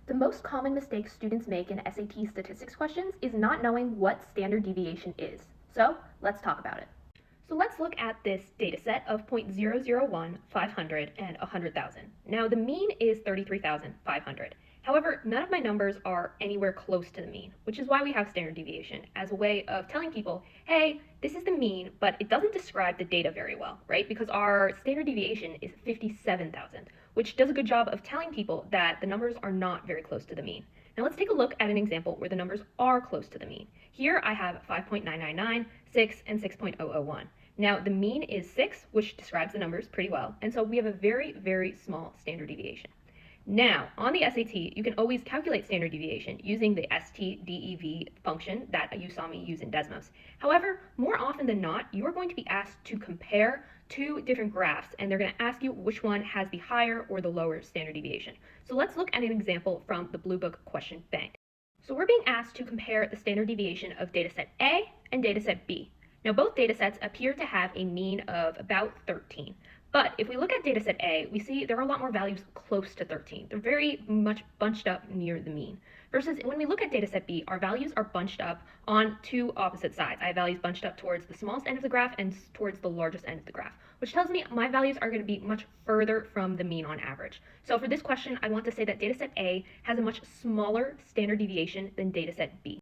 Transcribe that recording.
The most common mistake students make in SAT statistics questions is not knowing what standard deviation is. So let's talk about it. So let's look at this data set of 0.001, 500, and 100,000. Now the mean is 33,500. However, none of my numbers are anywhere close to the mean, which is why we have standard deviation as a way of telling people, hey, this is the mean, but it doesn't describe the data very well, right? Because our standard deviation is 57,000, which does a good job of telling people that the numbers are not very close to the mean. Now let's take a look at an example where the numbers are close to the mean. Here I have 5.999, 6, and 6.001. Now the mean is 6, which describes the numbers pretty well, and so we have a very, very small standard deviation. Now, on the SAT, you can always calculate standard deviation using the STDEV function that you saw me use in Desmos. However, more often than not, you are going to be asked to compare two different graphs, and they're going to ask you which one has the higher or the lower standard deviation. So let's look at an example from the Blue Book question bank. So we're being asked to compare the standard deviation of dataset A and dataset B. Now both datasets appear to have a mean of about 13. But if we look at dataset A, we see there are a lot more values close to 13. They're very much bunched up near the mean. Versus when we look at dataset B, our values are bunched up on two opposite sides. I have values bunched up towards the smallest end of the graph and towards the largest end of the graph, which tells me my values are going to be much further from the mean on average. So for this question, I want to say that dataset A has a much smaller standard deviation than dataset B.